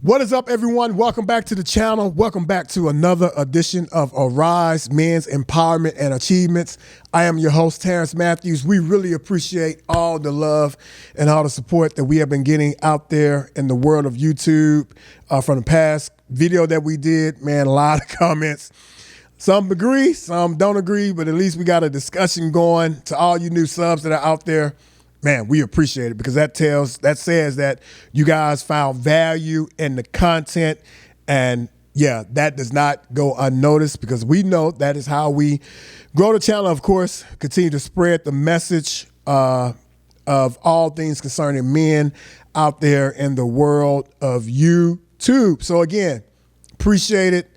What is up, everyone? Welcome back to the channel. Welcome back to another edition of Arise Men's Empowerment and Achievements. I am your host, Terrence Matthews. We really appreciate all the love and all the support that we have been getting out there in the world of YouTube from the past video that we did. Man, a lot of comments. Some agree, some don't agree, but at least we got a discussion going. To all you new subs that are out there, man, we appreciate it because that says that you guys found value in the content. And yeah, that does not go unnoticed because we know that is how we grow the channel. Of course, continue to spread the message of all things concerning men out there in the world of YouTube. So again, appreciate it.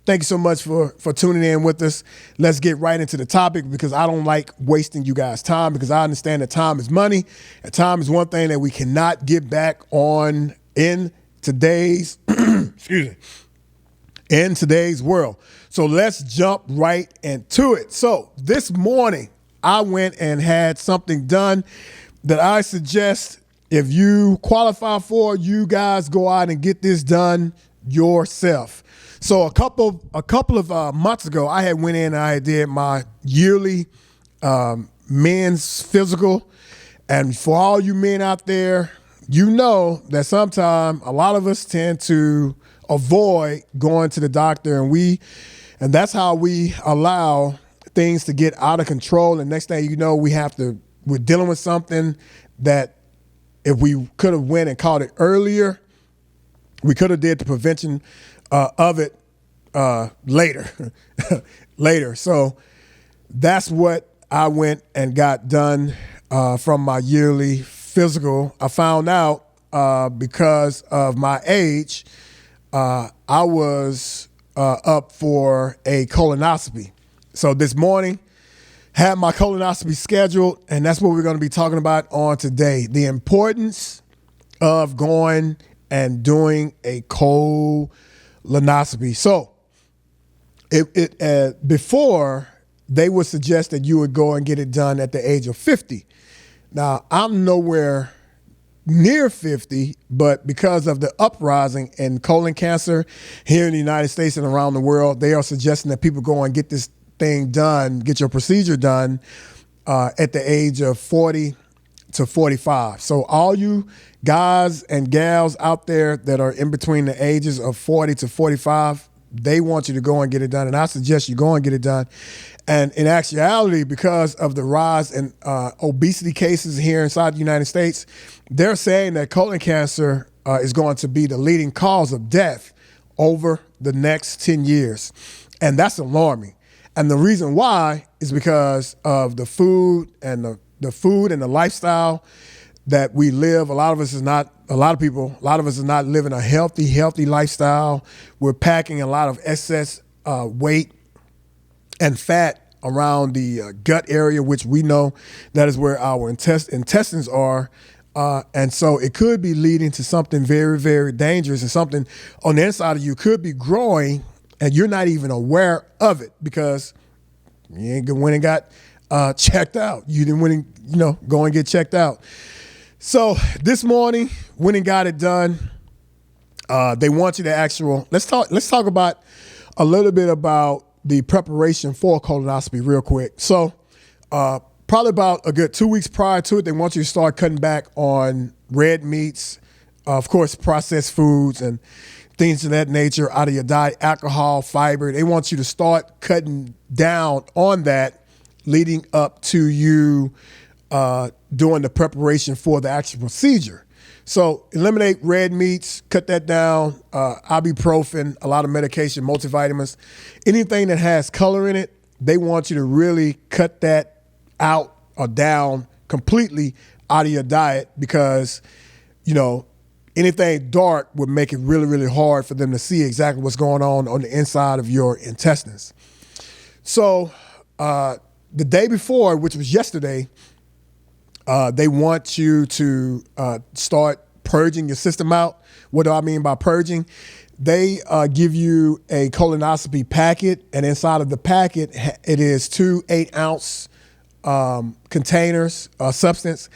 Thank you so much for tuning in with us. Let's get right into the topic because I don't like wasting you guys' time because I understand that time is money and time is one thing that we cannot get back on in today's in today's world. So let's jump right into it. So this morning I went and had something done that I suggest if you qualify for, you guys go out and get this done yourself. So a couple of months ago, I had went in and I did my yearly men's physical. And for all you men out there, you know that sometimes a lot of us tend to avoid going to the doctor, and that's how we allow things to get out of control. And next thing you know, we're dealing with something that if we could have went and caught it earlier, we could have did the prevention of it later. So that's what I went and got done from my yearly physical. I found out because of my age, I was up for a colonoscopy. So this morning, had my colonoscopy scheduled, and that's what we're going to be talking about on today. The importance of going and doing a colonoscopy. So before, they would suggest that you would go and get it done at the age of 50. Now, I'm nowhere near 50, but because of the uprising in colon cancer here in the United States and around the world, they are suggesting that people go and get this thing done, get your procedure done at the age of 40 to 45. So all you guys and gals out there that are in between the ages of 40 to 45, they want you to go and get it done. And I suggest you go and get it done. And in actuality, because of the rise in obesity cases here inside the United States, they're saying that colon cancer is going to be the leading cause of death over the next 10 years. And that's alarming. And the reason why is because of the food and the lifestyle that we live. A lot of us is not living a healthy lifestyle. We're packing a lot of excess weight and fat around the gut area, which we know that is where our intestines are. And so it could be leading to something very, very dangerous, and something on the inside of you could be growing and you're not even aware of it because you ain't went and got checked out. You didn't went and, go and get checked out. So this morning, went and got it done. They want you to let's talk about a little bit about the preparation for colonoscopy real quick. So probably about a good 2 weeks prior to it, they want you to start cutting back on red meats, of course, processed foods and things of that nature out of your diet, alcohol, fiber. They want you to start cutting down on that leading up to you doing the preparation for the actual procedure. So eliminate red meats, cut that down, ibuprofen, a lot of medication, multivitamins, anything that has color in it, they want you to really cut that out or down completely out of your diet because, anything dark would make it really, really hard for them to see exactly what's going on the inside of your intestines. So the day before, which was yesterday, they want you to start purging your system out. What do I mean by purging? They give you a colonoscopy packet, and inside of the packet, it is 2 8-ounce containers, substance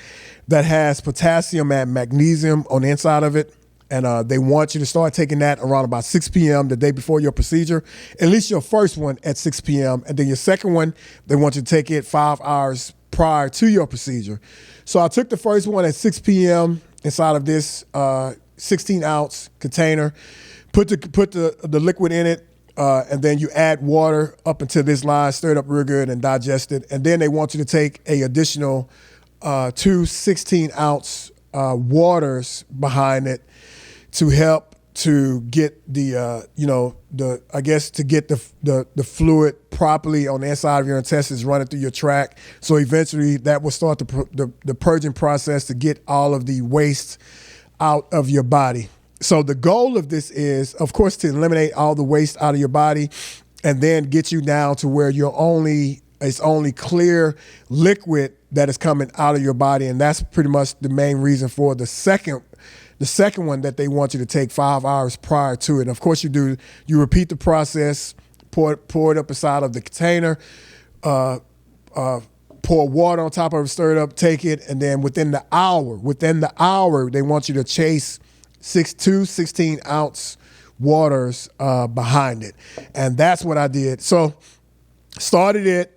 that has potassium and magnesium on the inside of it. And they want you to start taking that around about 6 p.m. the day before your procedure, at least your first one at 6 p.m. And then your second one, they want you to take it 5 hours prior to your procedure. So I took the first one at 6 p.m. inside of this 16-ounce container, put the liquid in it, and then you add water up into this line, stir it up real good and digest it. And then they want you to take a additional 2 16-ounce waters behind it to help to get the fluid properly on the inside of your intestines running through your tract. So eventually that will start the purging process to get all of the waste out of your body. So the goal of this is, of course, to eliminate all the waste out of your body and then get you down to where it's only clear liquid that is coming out of your body. And that's pretty much the main reason for the second one that they want you to take 5 hours prior to it. And of course you repeat the process, pour it up inside of the container, pour water on top of it, stir it up, take it. And then within the hour, they want you to chase 2 16-ounce waters behind it. And that's what I did. So started it.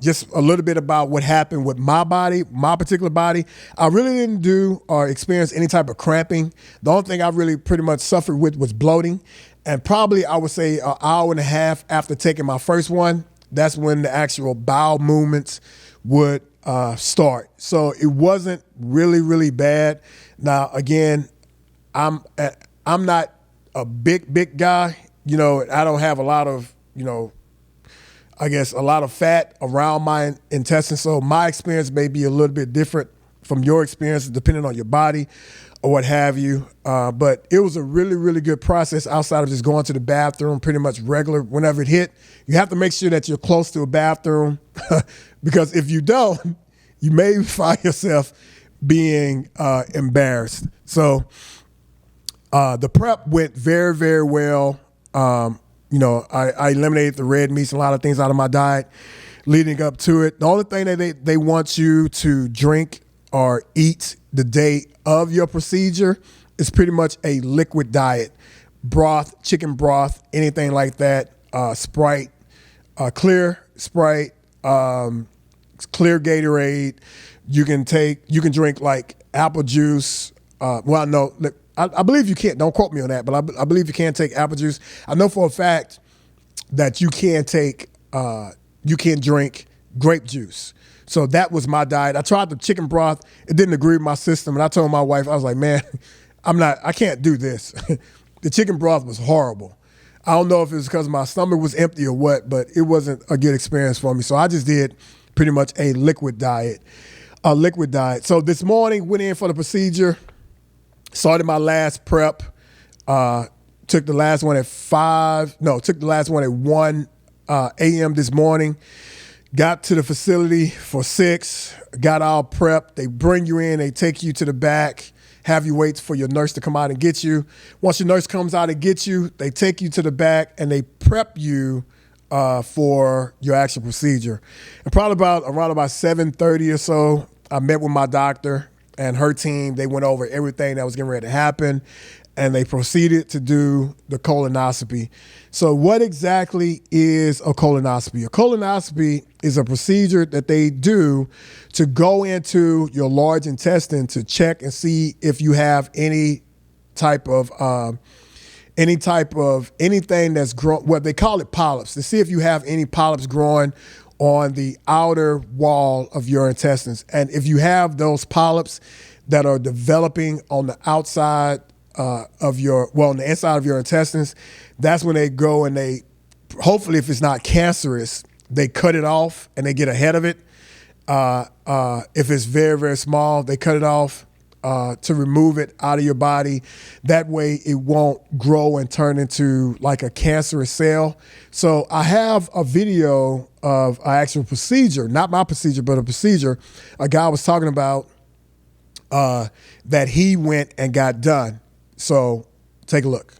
Just a little bit about what happened with my body, my particular body. I really didn't do or experience any type of cramping. The only thing I really pretty much suffered with was bloating. And probably I would say an hour and a half after taking my first one, that's when the actual bowel movements would start. So it wasn't really, really bad. Now, again, I'm not a big guy. I don't have a lot of, I guess a lot of fat around my intestines. So my experience may be a little bit different from your experience, depending on your body or what have you. But it was a really, really good process outside of just going to the bathroom pretty much regular whenever it hit. You have to make sure that you're close to a bathroom because if you don't, you may find yourself being embarrassed. So the prep went very, very well. I eliminated the red meats and a lot of things out of my diet leading up to it. The only thing that they want you to drink or eat the day of your procedure is pretty much a liquid diet. Broth, chicken broth, anything like that, Sprite, clear Sprite, clear Gatorade. You can drink like apple juice. I believe you can't, don't quote me on that, but I believe you can take apple juice. I know for a fact that you can drink grape juice. So that was my diet. I tried the chicken broth. It didn't agree with my system. And I told my wife, I was like, man, I can't do this. The chicken broth was horrible. I don't know if it was because my stomach was empty or what, but it wasn't a good experience for me. So I just did pretty much a liquid diet. So this morning, went in for the procedure. Started my last prep. Took the last one at 1 a.m. this morning. Got to the facility for 6. Got all prepped. They bring you in. They take you to the back. Have you wait for your nurse to come out and get you. Once your nurse comes out and gets you, they take you to the back and they prep you for your actual procedure. And probably around about 7:30 or so, I met with my doctor and her team. They went over everything that was getting ready to happen, and they proceeded to do the colonoscopy. So what exactly is a colonoscopy? A colonoscopy is a procedure that they do to go into your large intestine to check and see if you have any type of anything that's grown. Well, they call it polyps, to see if you have any polyps growing on the outer wall of your intestines. And if you have those polyps that are developing on the outside on the inside of your intestines, that's when they go and they, hopefully if it's not cancerous, they cut it off and they get ahead of it. If it's very, very small, they cut it off to remove it out of your body. That way it won't grow and turn into like a cancerous cell. So I have a video of an actual procedure, not my procedure, but a procedure a guy was talking about that he went and got done. So take a look.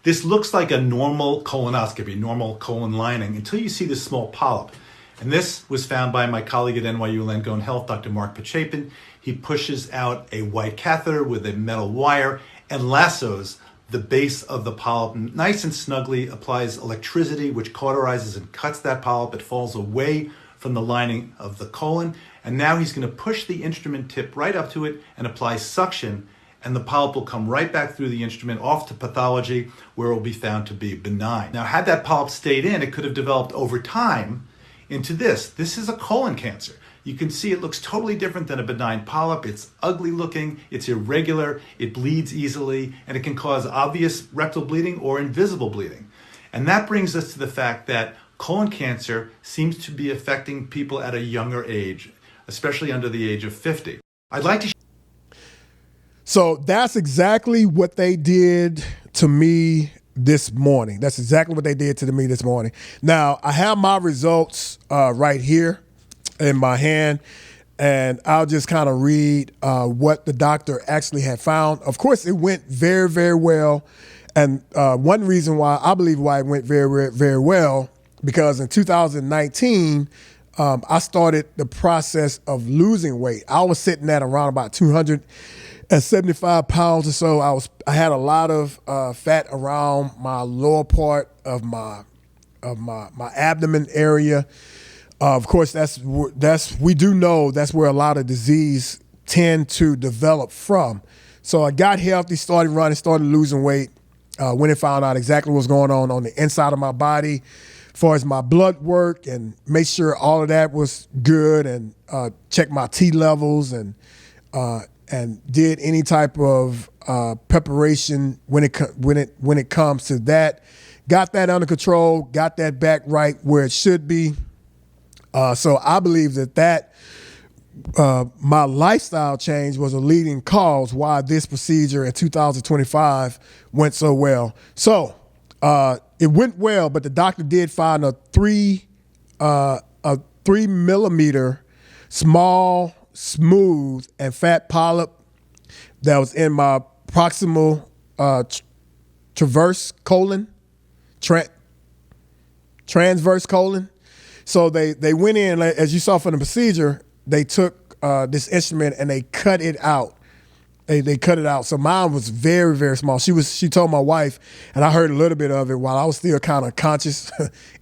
This looks like a normal colonoscopy, normal colon lining, until you see this small polyp. And this was found by my colleague at NYU Langone Health, Dr. Mark Pachapin. He pushes out a white catheter with a metal wire and lassos the base of the polyp nice and snugly, applies electricity, which cauterizes and cuts that polyp. It falls away from the lining of the colon. And now he's going to push the instrument tip right up to it and apply suction. And the polyp will come right back through the instrument off to pathology, where it will be found to be benign. Now, had that polyp stayed in, it could have developed over time into this. This is a colon cancer. You can see it looks totally different than a benign polyp. It's ugly looking, it's irregular, it bleeds easily, and it can cause obvious rectal bleeding or invisible bleeding. And that brings us to the fact that colon cancer seems to be affecting people at a younger age, especially under the age of 50. I'd like to So that's exactly what they did to me this morning. That's exactly what they did to me this morning. Now, I have my results right here in my hand, and I'll just kind of read what the doctor actually had found. Of course, it went very, very well. And one reason why I believe why it went very, very well, because in 2019, I started the process of losing weight. I was sitting at around about 275 pounds or so. I had a lot of fat around my lower part of my abdomen area. Of course, we do know that's where a lot of disease tend to develop from. So I got healthy, started running, started losing weight. When I found out exactly what's going on the inside of my body, as far as my blood work, and make sure all of that was good, and check my T levels, and did any type of preparation when it comes to that. Got that under control, got that back right where it should be. So I believe that my lifestyle change was a leading cause why this procedure in 2025 went so well. So it went well, but the doctor did find a 3 millimeter small, smooth, and fat polyp that was in my proximal transverse colon. So they went in, as you saw from the procedure, they took this instrument and they cut it out. They cut it out. So mine was very, very small. She told my wife, and I heard a little bit of it while I was still kind of conscious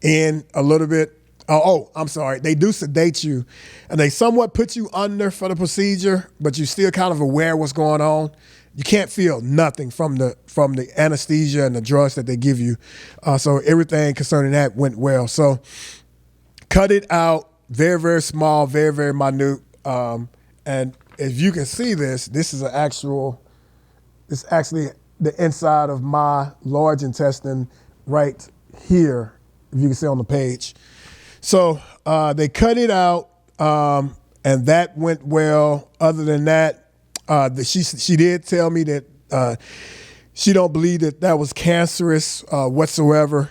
in a little bit. Oh, I'm sorry. They do sedate you, and they somewhat put you under for the procedure, but you're still kind of aware of what's going on. You can't feel nothing from the anesthesia and the drugs that they give you. So everything concerning that went well. So cut it out, very, very small, very, very minute. And if you can see this is actually the inside of my large intestine right here, if you can see on the page. So they cut it out, and that went well. Other than that, she did tell me that she don't believe that was cancerous whatsoever.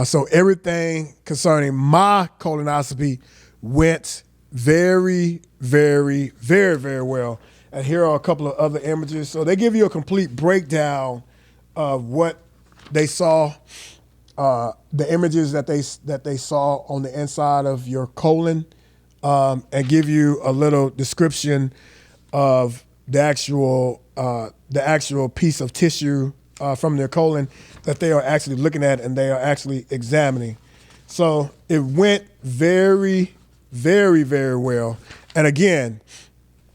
So everything concerning my colonoscopy went very, very, very, very well. And here are a couple of other images. So they give you a complete breakdown of what they saw, the images that they saw on the inside of your colon, and give you a little description of the actual piece of tissue from their colon that they are actually looking at and they are actually examining. So it went very, very, very well. And again,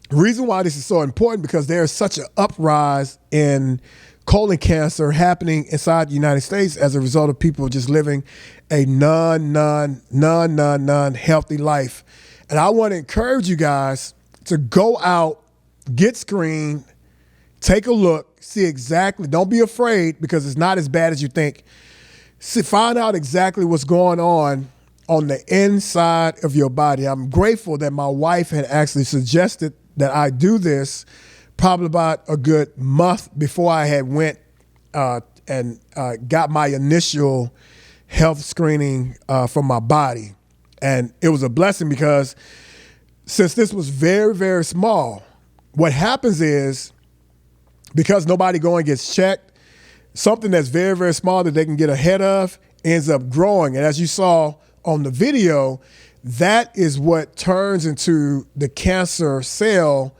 the reason why this is so important, because there's such an uprise in colon cancer happening inside the United States as a result of people just living a non-healthy life. And I want to encourage you guys to go out, get screened, take a look, see exactly, don't be afraid, because it's not as bad as you think. Find out exactly what's going on the inside of your body. I'm grateful that my wife had actually suggested that I do this probably about a good month before I had went and got my initial health screening for my body. And it was a blessing, because since this was very, very small, what happens is, because nobody go and gets checked, something that's very, very small that they can get ahead of ends up growing. And as you saw on the video, that is what turns into the cancer cell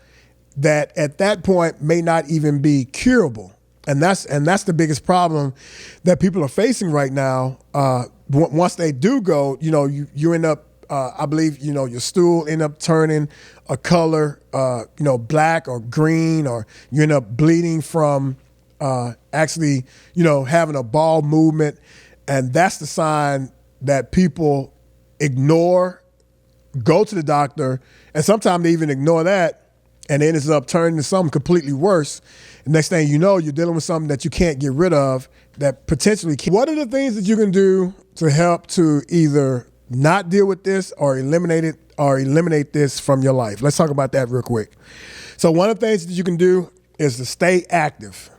that at that point may not even be curable. And that's the biggest problem that people are facing right now. Once they do go, you end up, I believe, your stool end up turning a color, black or green, or you end up bleeding from actually, having a bowel movement. And that's the sign that people ignore, go to the doctor, and sometimes they even ignore that, and it ends up turning to something completely worse. The next thing you know, you're dealing with something that you can't get rid of that potentially can. What are the things that you can do to help to either not deal with this or eliminate this from your life? Let's talk about that real quick. So one of the things that you can do is to stay active.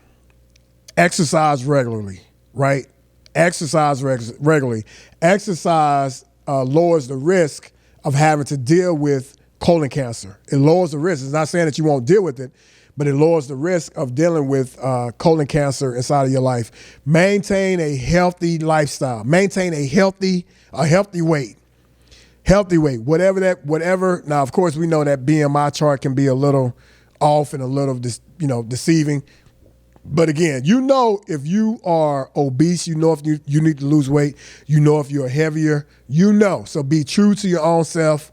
Exercise regularly, right? Exercise regularly. Exercise lowers the risk of having to deal with colon cancer. It lowers the risk. It's not saying that you won't deal with it, but it lowers the risk of dealing with colon cancer inside of your life. Maintain a healthy lifestyle. Maintain a healthy weight. Healthy weight. Whatever. Now, of course, we know that BMI chart can be a little off and a little deceiving. But again, if you are obese, if you need to lose weight, if you're heavier, So be true to your own self.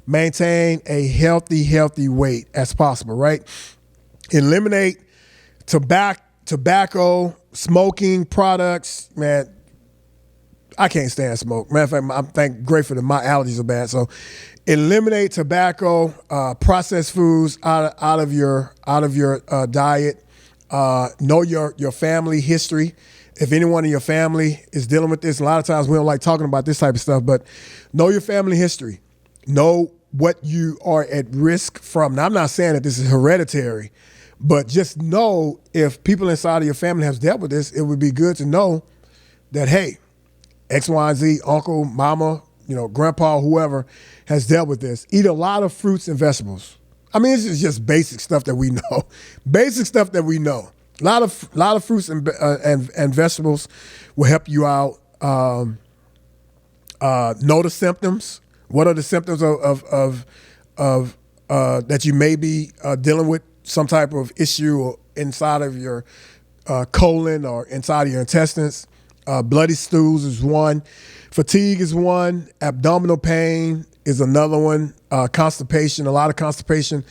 Maintain a healthy weight as possible, right? Eliminate tobacco, smoking products. Man, I can't stand smoke. Matter of fact, I'm grateful that my allergies are bad. So eliminate tobacco, processed foods out of your diet. Know your family history. If anyone in your family is dealing with this, a lot of times we don't like talking about this type of stuff, but know your family history. Know what you are at risk from. Now, I'm not saying that this is hereditary, but just know if people inside of your family have dealt with this, it would be good to know that, hey, X, Y, and Z, uncle, mama, grandpa, whoever has dealt with this. Eat a lot of fruits and vegetables. I mean, it's just basic stuff that we know. Basic stuff that we know. A lot of fruits and vegetables will help you out. Know the symptoms. What are the symptoms of that you may be dealing with some type of issue inside of your colon or inside of your intestines? Bloody stools is one. Fatigue is one. Abdominal pain is another one. Constipation, a lot of constipation,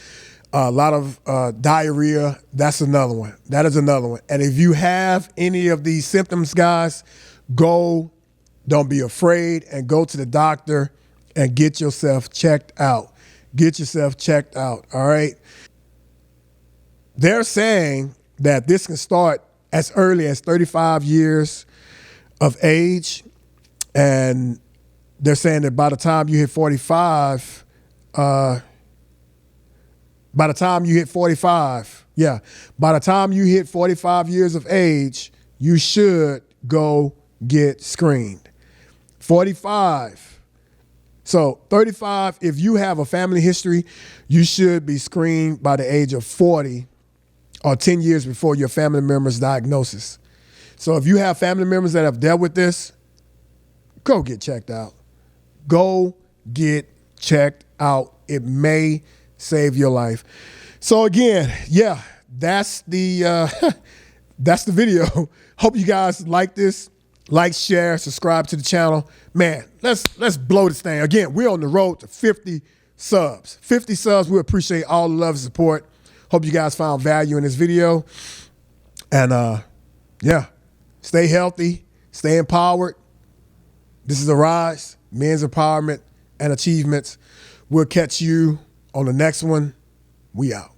a lot of diarrhea. That's another one. That is another one. And if you have any of these symptoms, guys, don't be afraid and go to the doctor and get yourself checked out. Get yourself checked out, all right? They're saying that this can start as early as 35 years of age, and they're saying that by the time you hit 45, by the time you hit 45 years of age, you should go get screened. 45. So 35, if you have a family history, you should be screened by the age of 40 or 10 years before your family member's diagnosis. So if you have family members that have dealt with this, go get checked out. Go get checked out. It may save your life. So again, that's the video. Hope you guys like this. Like, share, subscribe to the channel. Man, let's blow this thing. Again, we're on the road to 50 subs. 50 subs. We appreciate all the love and support. Hope you guys found value in this video. And stay healthy, stay empowered. This is Arise, Men's Empowerment and Achievements. We'll catch you on the next one. We out.